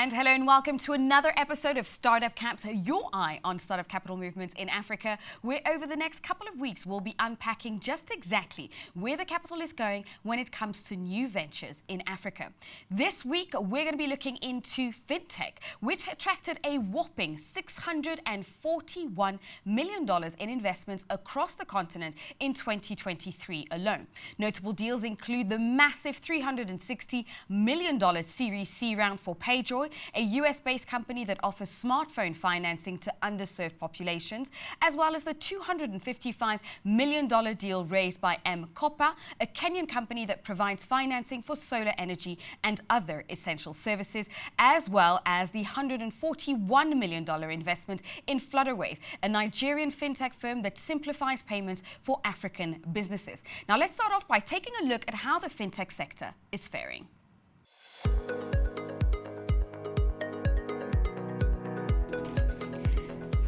And hello and welcome to another episode of Startup Caps, your eye on startup capital movements in Africa, where over the next couple of weeks we'll be unpacking just exactly where the capital is going when it comes to new ventures in Africa. This week we're going to be looking into Fintech, which attracted a whopping $641 million in investments across the continent in 2023 alone. Notable deals include the massive $360 million Series C round for PageJoy, a US-based company that offers smartphone financing to underserved populations, as well as the $255 million deal raised by M-Kopa, a Kenyan company that provides financing for solar energy and other essential services, as well as the $141 million investment in Flutterwave, a Nigerian fintech firm that simplifies payments for African businesses. Now let's start off by taking a look at how the fintech sector is faring.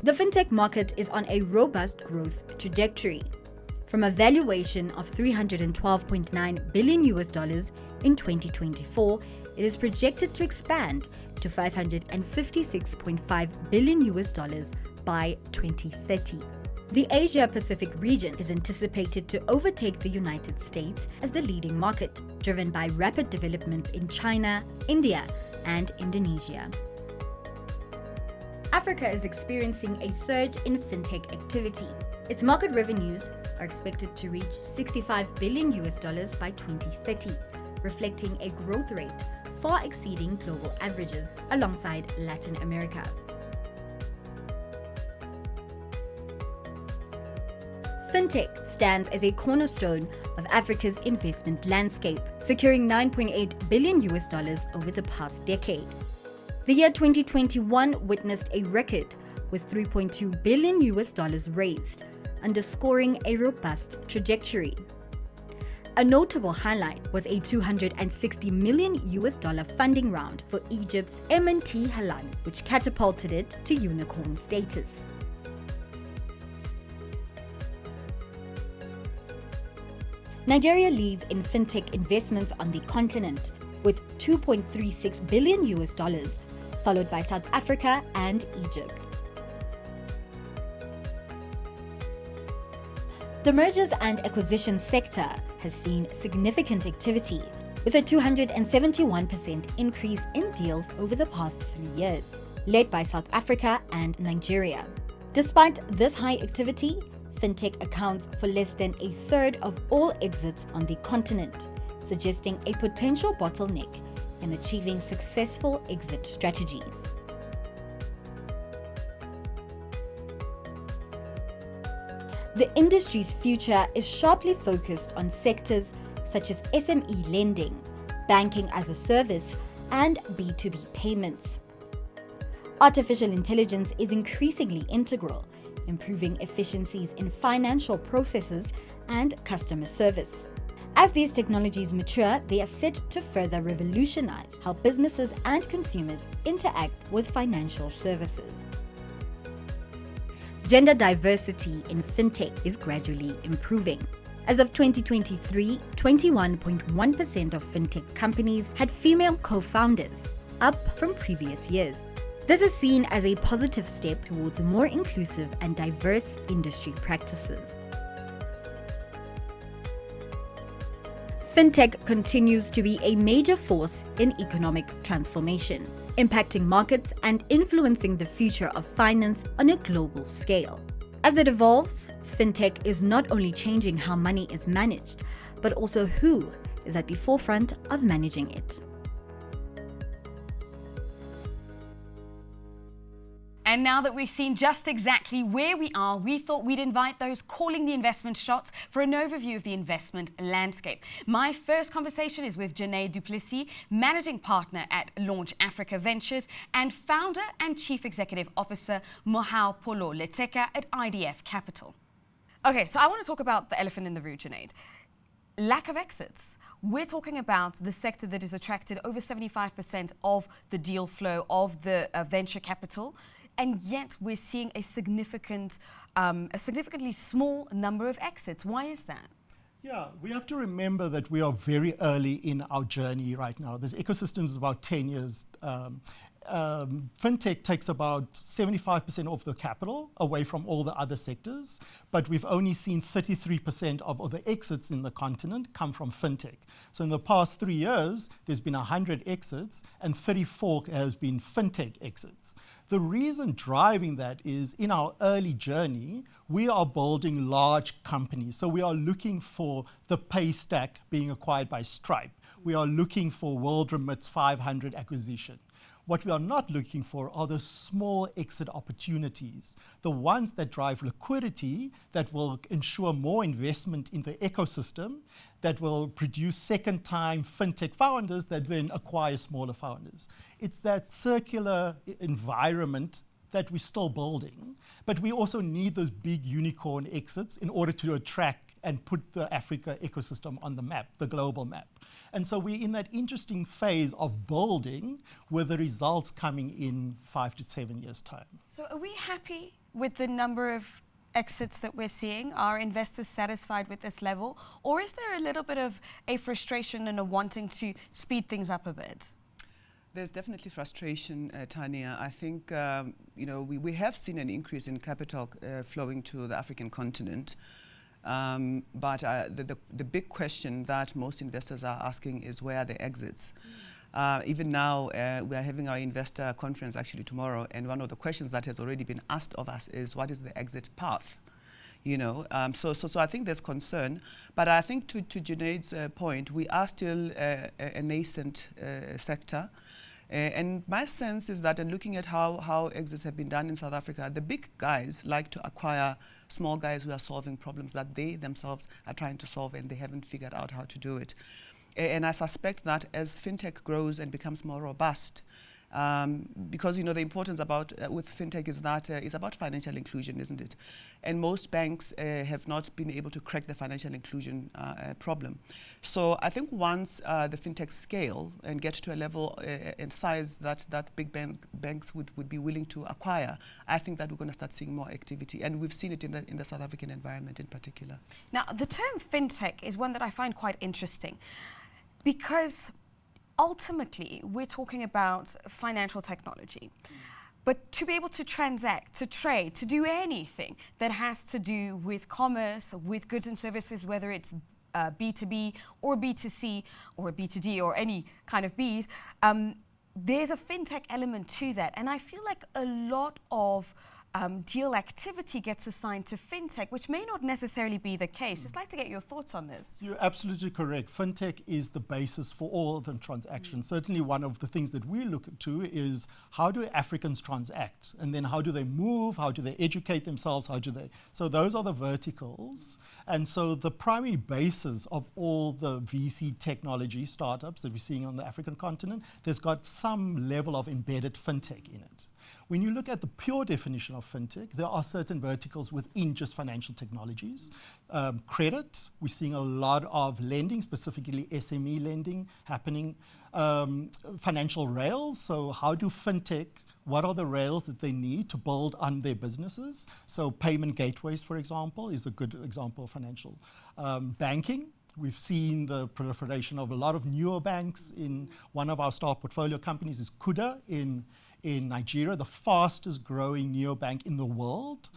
The fintech market is on a robust growth trajectory. From a valuation of $312.9 billion in 2024, it is projected to expand to $556.5 billion by 2030. The Asia-Pacific region is anticipated to overtake the United States as the leading market, driven by rapid developments in China, India, and Indonesia. Africa is experiencing a surge in fintech activity. Its market revenues are expected to reach $65 billion by 2030, reflecting a growth rate far exceeding global averages alongside Latin America. Fintech stands as a cornerstone of Africa's investment landscape, securing $9.8 billion over the past decade. The year 2021 witnessed a record with $3.2 billion raised, underscoring a robust trajectory. A notable highlight was a $260 million funding round for Egypt's M&T Halan, which catapulted it to unicorn status. Nigeria leads in fintech investments on the continent with $2.36 billion, followed by South Africa and Egypt. The mergers and acquisitions sector has seen significant activity, with a 271% increase in deals over the past 3 years, led by South Africa and Nigeria. Despite this high activity, fintech accounts for less than a third of all exits on the continent, suggesting a potential bottleneck in achieving successful exit strategies. The industry's future is sharply focused on sectors such as SME lending, banking as a service, and B2B payments. Artificial intelligence is increasingly integral, improving efficiencies in financial processes and customer service. As these technologies mature, they are set to further revolutionize how businesses and consumers interact with financial services. Gender diversity in fintech is gradually improving. As of 2023, 21.1% of fintech companies had female co-founders, up from previous years. This is seen as a positive step towards more inclusive and diverse industry practices. Fintech continues to be a major force in economic transformation, impacting markets and influencing the future of finance on a global scale. As it evolves, fintech is not only changing how money is managed, but also who is at the forefront of managing it. And now that we've seen just exactly where we are, we thought we'd invite those calling the investment shots for an overview of the investment landscape. My first conversation is with Janae Duplessis, Managing Partner at Launch Africa Ventures, and Founder and Chief Executive Officer Mohau Polo Leteka at IDF Capital. Okay, so I want to talk about the elephant in the room, Janae. Lack of exits. We're talking about the sector that has attracted over 75% of the deal flow of the venture capital. And yet we're seeing a significantly small number of exits. Why is that? Yeah, we have to remember that we are very early in our journey right now. This ecosystem is about 10 years Fintech takes about 75% of the capital away from all the other sectors, but we've only seen 33% of the exits in the continent come from Fintech. So in the past 3 years, there's been 100 exits and 34 has been Fintech exits. The reason driving that is in our early journey, we are building large companies. So we are looking for the Paystack being acquired by Stripe. We are looking for World Remit's 500 acquisition. What we are not looking for are the small exit opportunities, the ones that drive liquidity, that will ensure more investment in the ecosystem, that will produce second-time fintech founders that then acquire smaller founders. It's that circular environment that we're still building, but we also need those big unicorn exits in order to attract and put the Africa ecosystem on the map, the global map. And so we're in that interesting phase of building with the results coming in 5 to 7 years' time. So are we happy with the number of exits that we're seeing? Are investors satisfied with this level? Or is there a little bit of a frustration and a wanting to speed things up a bit? There's definitely frustration, Tanya. I think we have seen an increase in capital flowing to the African continent. But the big question that most investors are asking is, where are the exits? Even now, we are having our investor conference actually tomorrow, and one of the questions that has already been asked of us is, what is the exit path? So I think there's concern, but I think to Junaid's point, we are still a nascent sector. And my sense is that in looking at how exits have been done in South Africa, the big guys like to acquire small guys who are solving problems that they themselves are trying to solve and they haven't figured out how to do it. And I suspect that as fintech grows and becomes more robust, because the importance about with fintech is that it's about financial inclusion, isn't it? And most banks have not been able to crack the financial inclusion problem. So I think once the fintech scale and get to a level and size that big banks would be willing to acquire, I think that we're going to start seeing more activity, and we've seen it in the South African environment in particular. Now, the term fintech is one that I find quite interesting, because ultimately, we're talking about financial technology. But to be able to transact, to trade, to do anything that has to do with commerce, with goods and services, whether it's B2B or B2C or B2D or any kind of Bs, there's a fintech element to that. And I feel like a lot of deal activity gets assigned to fintech, which may not necessarily be the case. Just like to get your thoughts on this. You're absolutely correct. Fintech is the basis for all of the transactions. Certainly one of the things that we look to is, how do Africans transact? And then how do they move? How do they educate themselves? So those are the verticals. And so the primary basis of all the VC technology startups that we're seeing on the African continent, there's got some level of embedded fintech in it. When you look at the pure definition of fintech, there are certain verticals within just financial technologies. Credit, we're seeing a lot of lending, specifically SME lending happening. Financial rails, so how do fintech, what are the rails that they need to build on their businesses? So payment gateways, for example, is a good example of financial. Banking, we've seen the proliferation of a lot of newer banks. In one of our star portfolio companies is Kuda in Nigeria, the fastest growing neobank in the world,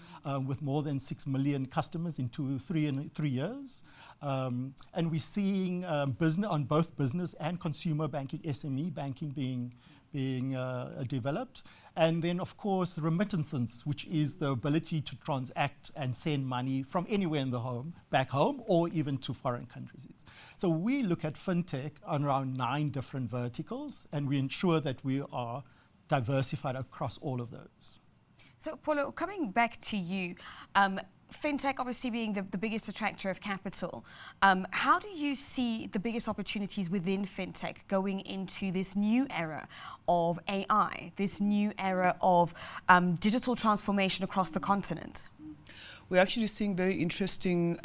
with more than 6 million customers in 3 years. And we're seeing business on both business and consumer banking, SME banking being developed. And then, of course, remittances, which is the ability to transact and send money from anywhere in the home, back home, or even to foreign countries. So we look at fintech on around 9 different verticals, and we ensure that we are diversified across all of those. So, Paulo, coming back to you, fintech obviously being the biggest attractor of capital, how do you see the biggest opportunities within fintech going into this new era of AI, this new era of digital transformation across the continent? We're actually seeing very interesting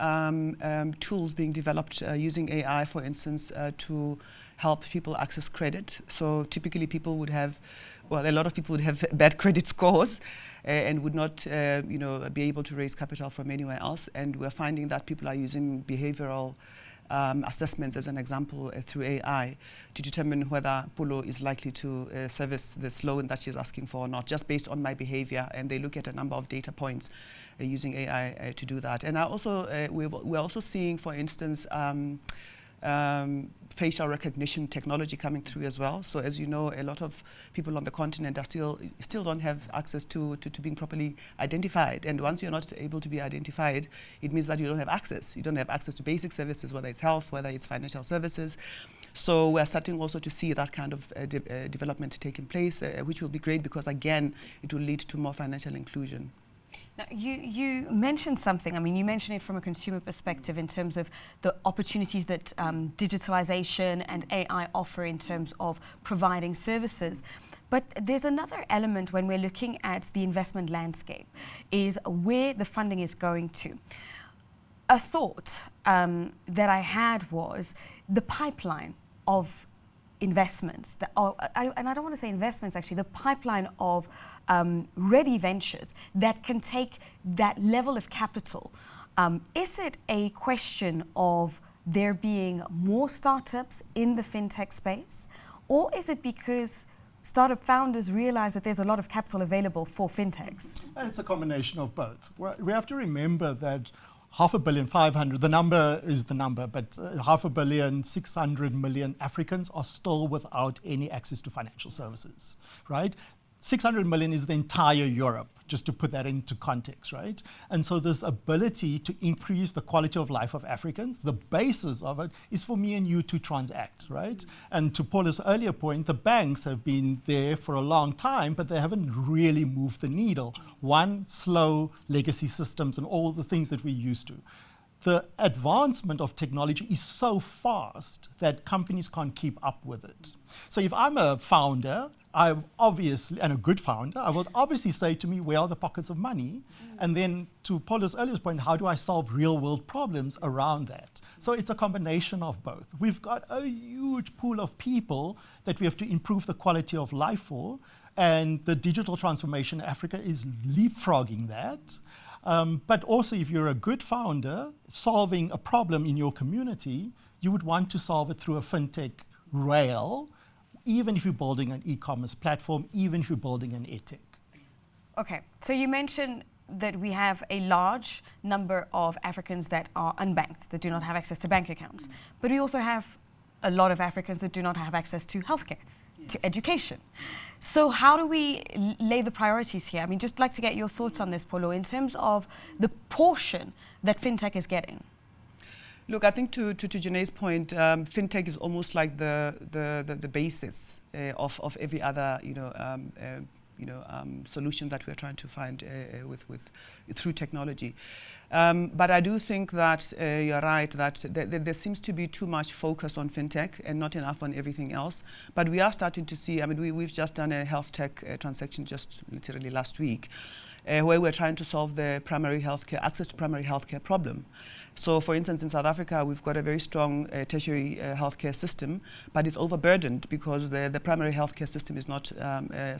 tools being developed using AI, for instance, to help people access credit. So typically people would have, well, a lot of people would have bad credit scores and would not be able to raise capital from anywhere else. And we're finding that people are using behavioral assessments, as an example, through AI to determine whether Pulo is likely to service this loan that she's asking for or not, just based on my behavior. And they look at a number of data points using AI to do that. And we're also seeing, for instance, facial recognition technology coming through as well. So as you know, a lot of people on the continent are still don't have access to being properly identified. And once you're not able to be identified, it means that you don't have access. You don't have access to basic services, whether it's health, whether it's financial services. So we're starting also to see that kind of development taking place, which will be great because, again, it will lead to more financial inclusion. Now, you mentioned something. I mean, you mentioned it from a consumer perspective in terms of the opportunities that digitalization and AI offer in terms of providing services. But there's another element when we're looking at the investment landscape, is where the funding is going to. A thought that I had was the pipeline of investments, and I don't want to say investments actually, the pipeline of ready ventures that can take that level of capital. Is it a question of there being more startups in the fintech space, or is it because startup founders realize that there's a lot of capital available for fintechs? It's a combination of both. We have to remember that 500 million, 500, the number is the number, but 500 million, 600 million Africans are still without any access to financial services, right? 600 million is the entire Europe, just to put that into context, right? And so this ability to increase the quality of life of Africans, the basis of it is for me and you to transact, right? And to Paula's earlier point, the banks have been there for a long time, but they haven't really moved the needle. One, slow legacy systems and all the things that we're used to. The advancement of technology is so fast that companies can't keep up with it. So if I'm a founder, and a good founder, I will obviously say to me, where are the pockets of money? And then to Paula's earlier point, how do I solve real world problems around that? So it's a combination of both. We've got a huge pool of people that we have to improve the quality of life for, and the digital transformation in Africa is leapfrogging that. But also, if you're a good founder solving a problem in your community, you would want to solve it through a fintech rail, even if you're building an e-commerce platform, even if you're building an edtech. Okay, so you mentioned that we have a large number of Africans that are unbanked, that do not have access to bank accounts. But we also have a lot of Africans that do not have access to healthcare, to education. So how do we lay the priorities here? I mean, just like to get your thoughts on this, Paulo, in terms of the portion that fintech is getting. Look, I think to Janae's point, fintech is almost like the basis of every other solution that we're trying to find through technology. But I do think that you're right that there seems to be too much focus on fintech and not enough on everything else. But we are starting to see. I mean, we've just done a health tech transaction just literally last week, where we're trying to solve the primary healthcare access to primary healthcare problem. So, for instance, in South Africa, we've got a very strong tertiary healthcare system, but it's overburdened because the primary healthcare system is not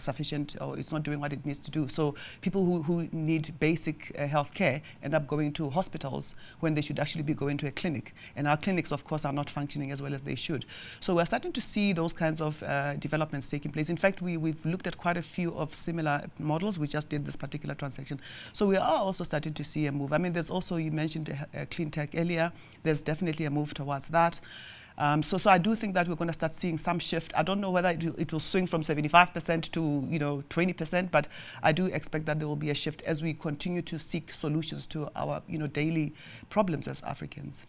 sufficient, or it's not doing what it needs to do. So people who need basic healthcare end up going to hospitals when they should actually be going to a clinic. And our clinics, of course, are not functioning as well as they should. So we're starting to see those kinds of developments taking place. In fact, we've looked at quite a few of similar models. We just did this particular transaction. So we are also starting to see a move. I mean, there's also, you mentioned clean tech earlier. There's definitely a move towards that. So I do think that we're going to start seeing some shift. I don't know whether it will swing from 75% to 20%, but I do expect that there will be a shift as we continue to seek solutions to our daily problems as Africans.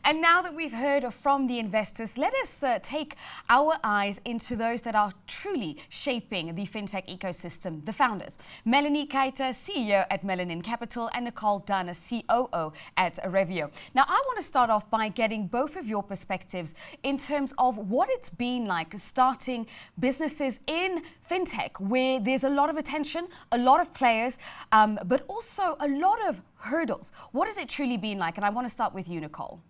And now that we've heard from the investors, let us take our eyes into those that are truly shaping the fintech ecosystem, the founders. Melanie Keita, CEO at Melanin Capital, and Nicole Dana, COO at Revio. Now, I want to start off by getting both of your perspectives in terms of what it's been like starting businesses in fintech, where there's a lot of attention, a lot of players, but also a lot of hurdles. What has it truly been like? And I want to start with you, Nicole.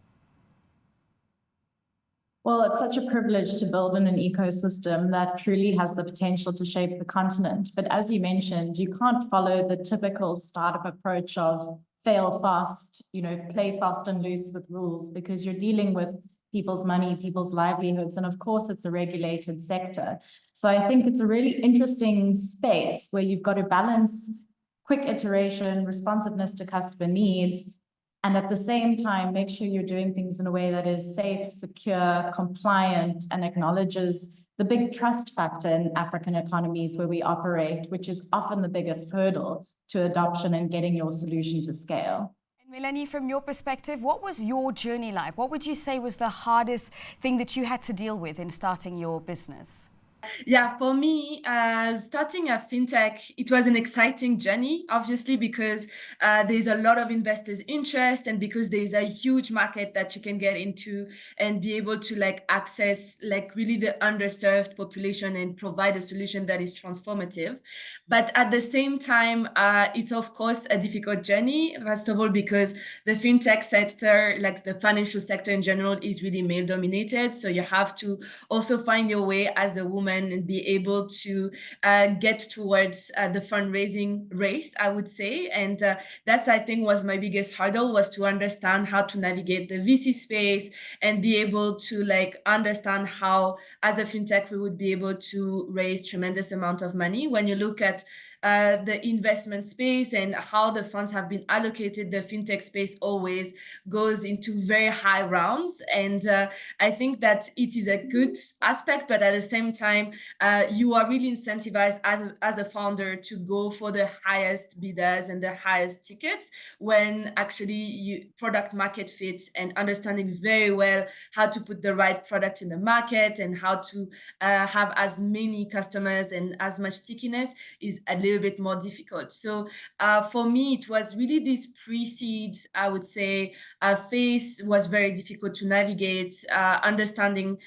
Well, it's such a privilege to build in an ecosystem that truly has the potential to shape the continent. But as you mentioned, you can't follow the typical startup approach of fail fast, play fast and loose with rules, because you're dealing with people's money, people's livelihoods, and of course it's a regulated sector. So I think it's a really interesting space where you've got to balance quick iteration, responsiveness to customer needs, and at the same time, make sure you're doing things in a way that is safe, secure, compliant, and acknowledges the big trust factor in African economies where we operate, which is often the biggest hurdle to adoption and getting your solution to scale. Melanie, from your perspective, what was your journey like? What would you say was the hardest thing that you had to deal with in starting your business? Yeah, for me, starting a fintech, it was an exciting journey, obviously, because there's a lot of investors' interest, and because there's a huge market that you can get into and be able to access really the underserved population and provide a solution that is transformative. But at the same time, it's of course a difficult journey. First of all, because the fintech sector, like the financial sector in general, is really male dominated. So you have to also find your way as a woman and be able to get towards the fundraising race, I would say. And that's, I think, was my biggest hurdle, was to understand how to navigate the VC space and be able to understand how, as a fintech, we would be able to raise tremendous amount of money. When you look at the investment space and how the funds have been allocated, the fintech space always goes into very high rounds. And I think that it is a good aspect, but at the same time, you are really incentivized as a founder to go for the highest bidders and the highest tickets, when actually product market fit and understanding very well how to put the right product in the market and how to have as many customers and as much stickiness is a little bit more difficult. So for me, it was really this pre-seed, I would say, phase was very difficult to navigate, understanding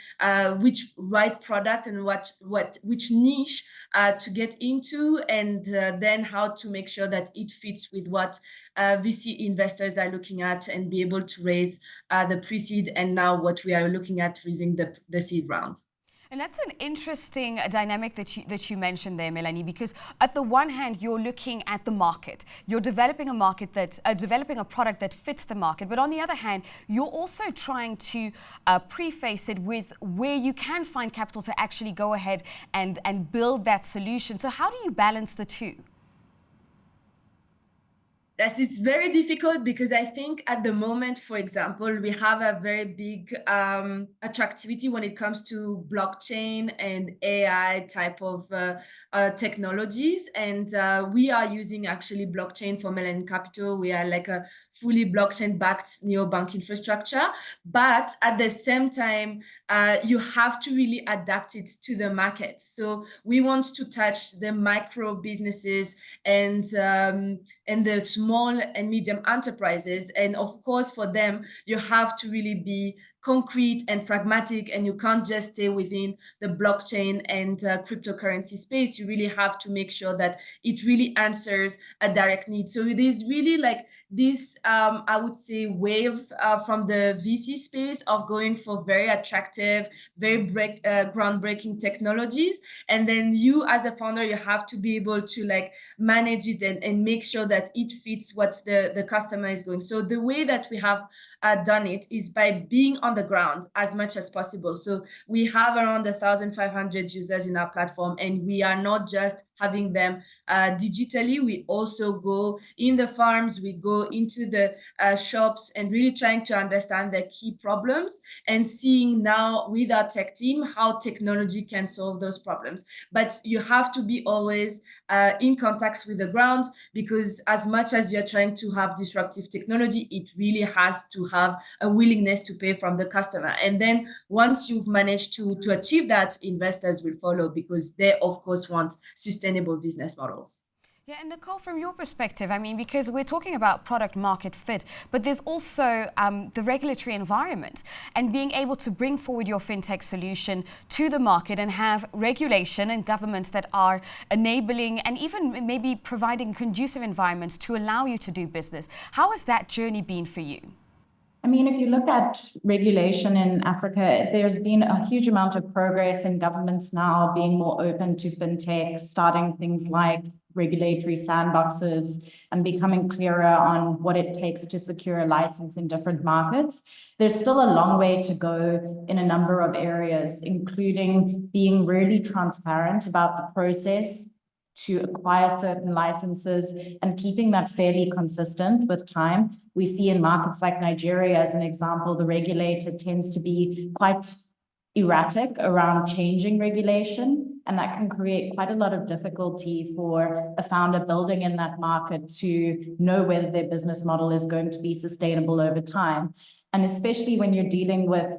which right product and which niche to get into, and then how to make sure that it fits with what VC investors are looking at, and be able to raise the pre-seed, and now what we are looking at raising the seed round. And that's an interesting dynamic that you mentioned there, Melanie, because at the one hand, you're looking at the market. You're developing a market that's developing a product that fits the market. But on the other hand, you're also trying to preface it with where you can find capital to actually go ahead and build that solution. So how do you balance the two? Yes, it's very difficult, because I think at the moment, for example, we have a very big attractivity when it comes to blockchain and AI type of technologies. And we are using actually blockchain for Melanie Capital. We are like a fully blockchain-backed neobank infrastructure. But at the same time, you have to really adapt it to the market. So we want to touch the micro businesses and the small and medium enterprises. And of course, for them, you have to really be concrete and pragmatic, and you can't just stay within the blockchain and cryptocurrency space. You really have to make sure that it really answers a direct need. So it is really this, I would say, wave from the VC space of going for very attractive, very groundbreaking technologies. And then you, as a founder, you have to be able to manage it and make sure that it fits what the customer is going. So the way that we have done it is by being on the ground as much as possible. So we have around 1,500 users in our platform, and we are not just having them digitally. We also go in the farms, we go into the shops, and really trying to understand the key problems and seeing now with our tech team how technology can solve those problems. But you have to be always in contact with the ground, because as much as you're trying to have disruptive technology, it really has to have a willingness to pay from the customer. And then once you've managed to achieve that, investors will follow, because they, of course, want sustainable business models. Yeah, and Nicole, from your perspective, I mean, because we're talking about product market fit, but there's also the regulatory environment, and being able to bring forward your fintech solution to the market and have regulation and governments that are enabling and even maybe providing conducive environments to allow you to do business. How has that journey been for you? I mean, if you look at regulation in Africa, there's been a huge amount of progress in governments now being more open to fintech, starting things like regulatory sandboxes and becoming clearer on what it takes to secure a license in different markets. There's still a long way to go in a number of areas, including being really transparent about the process to acquire certain licenses and keeping that fairly consistent with time. We see in markets like Nigeria, as an example, the regulator tends to be quite erratic around changing regulation, and that can create quite a lot of difficulty for a founder building in that market to know whether their business model is going to be sustainable over time. And especially when you're dealing with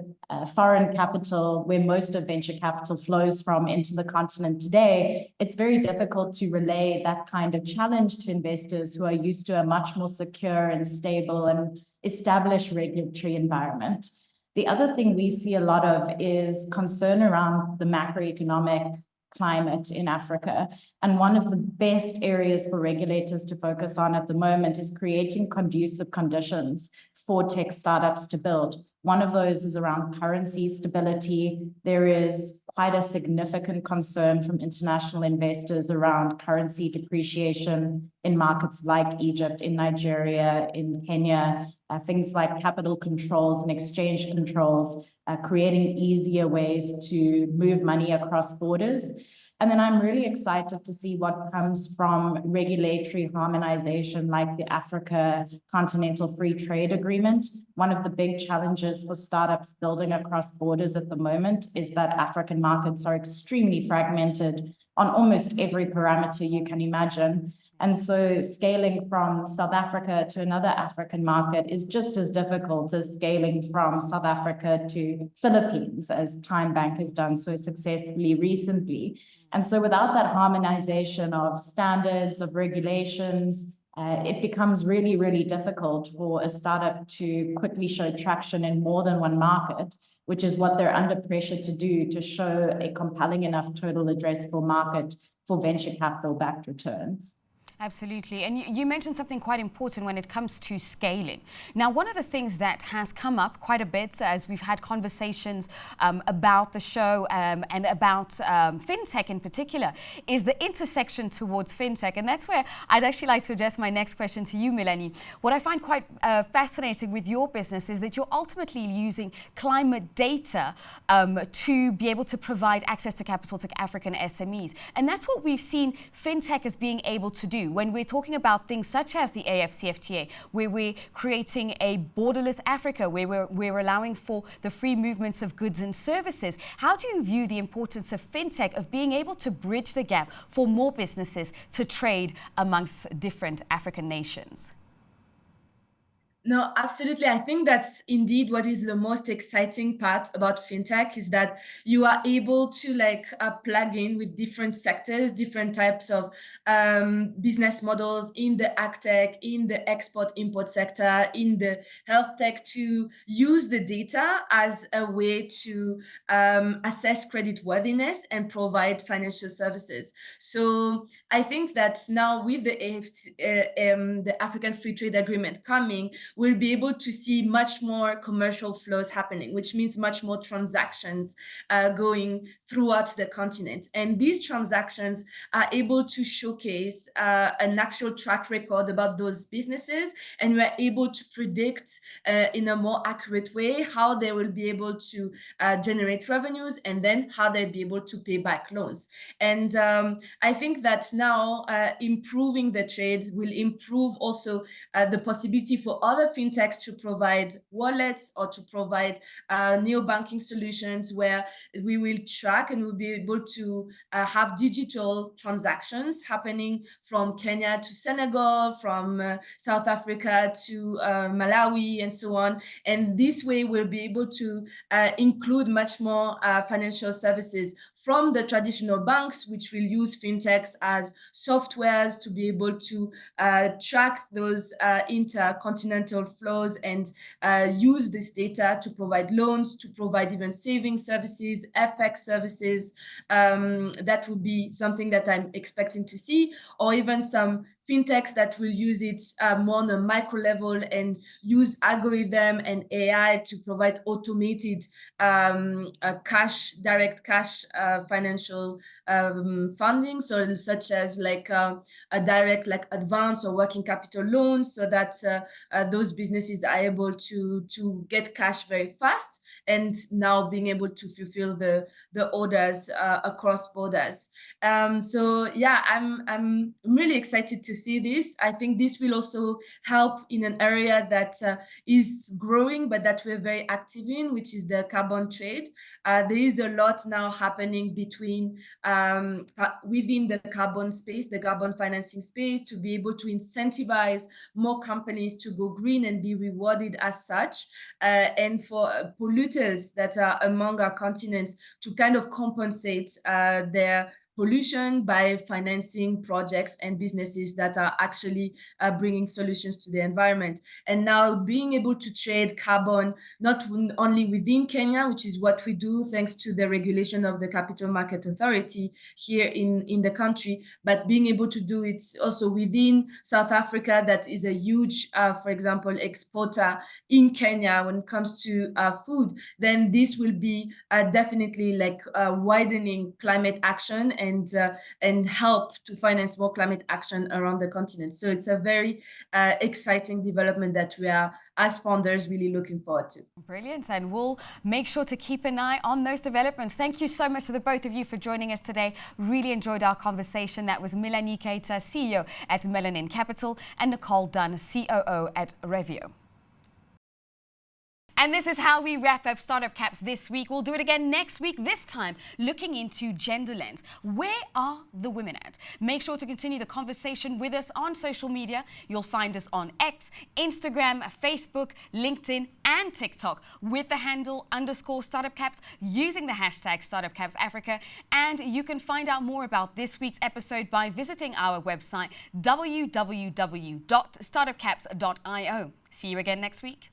foreign capital, where most of venture capital flows from into the continent today, it's very difficult to relay that kind of challenge to investors who are used to a much more secure and stable and established regulatory environment. The other thing we see a lot of is concern around the macroeconomic climate in Africa. And one of the best areas for regulators to focus on at the moment is creating conducive conditions for tech startups to build. One of those is around currency stability. There is quite a significant concern from international investors around currency depreciation in markets like Egypt, in Nigeria, in Kenya, things like capital controls and exchange controls, creating easier ways to move money across borders. And then I'm really excited to see what comes from regulatory harmonization like the Africa Continental Free Trade Agreement. One of the big challenges for startups building across borders at the moment is that African markets are extremely fragmented on almost every parameter you can imagine. And so scaling from South Africa to another African market is just as difficult as scaling from South Africa to Philippines, as Time Bank has done so successfully recently. And so without that harmonization of standards, of regulations, it becomes really, really difficult for a startup to quickly show traction in more than one market, which is what they're under pressure to do to show a compelling enough total addressable market for venture capital-backed returns. Absolutely. And you mentioned something quite important when it comes to scaling. Now, one of the things that has come up quite a bit as we've had conversations about the show and about fintech in particular is the intersection towards fintech. And that's where I'd actually like to address my next question to you, Melanie. What I find quite fascinating with your business is that you're ultimately using climate data to be able to provide access to capital to African SMEs. And that's what we've seen fintech as being able to do. When we're talking about things such as the AFCFTA, where we're creating a borderless Africa, where we're allowing for the free movements of goods and services, how do you view the importance of fintech, of being able to bridge the gap for more businesses to trade amongst different African nations? No, absolutely. I think that's indeed what is the most exciting part about fintech is that you are able to plug in with different sectors, different types of business models in the ag tech, in the export-import sector, in the health tech, to use the data as a way to assess credit worthiness and provide financial services. So I think that now with the African Free Trade Agreement coming, we'll be able to see much more commercial flows happening, which means much more transactions going throughout the continent. And these transactions are able to showcase an actual track record about those businesses, and we're able to predict in a more accurate way how they will be able to generate revenues and then how they'll be able to pay back loans. And I think that now improving the trade will improve also the possibility for other fintechs to provide wallets or to provide neo-banking solutions where we will track and we'll be able to have digital transactions happening from Kenya to Senegal, from South Africa to Malawi, and so on. And this way we'll be able to include much more financial services from the traditional banks, which will use fintechs as softwares to be able to track those intercontinental flows and use this data to provide loans, to provide even saving services, FX services. That would be something that I'm expecting to see, or even some fintechs that will use it more on a micro level and use algorithm and AI to provide automated direct cash financial funding, so such as like a direct like advance or working capital loans, so that those businesses are able to get cash very fast, and now being able to fulfill the orders across borders. So yeah, I'm really excited to see this. I think this will also help in an area that is growing, but that we're very active in, which is the carbon trade. There is a lot now happening between within the carbon space, the carbon financing space, to be able to incentivize more companies to go green and be rewarded as such, and for polluters that are among our continents to kind of compensate their pollution by financing projects and businesses that are actually bringing solutions to the environment. And now being able to trade carbon, not only within Kenya, which is what we do thanks to the regulation of the Capital Market Authority here in the country, but being able to do it also within South Africa, that is a huge, for example, exporter in Kenya when it comes to food, then this will be definitely like widening climate action and help to finance more climate action around the continent. So it's a very exciting development that we are, as founders, really looking forward to. Brilliant, and we'll make sure to keep an eye on those developments. Thank you so much to the both of you for joining us today. Really enjoyed our conversation. That was Melanie Keita, CEO at Melanin Capital, and Nicole Dunn, COO at Revio. And this is how we wrap up Startup Caps this week. We'll do it again next week, this time looking into gender lens. Where are the women at? Make sure to continue the conversation with us on social media. You'll find us on X, Instagram, Facebook, LinkedIn, and TikTok with the handle _StartupCaps, using the hashtag StartupCapsAfrica. And you can find out more about this week's episode by visiting our website, www.startupcaps.io. See you again next week.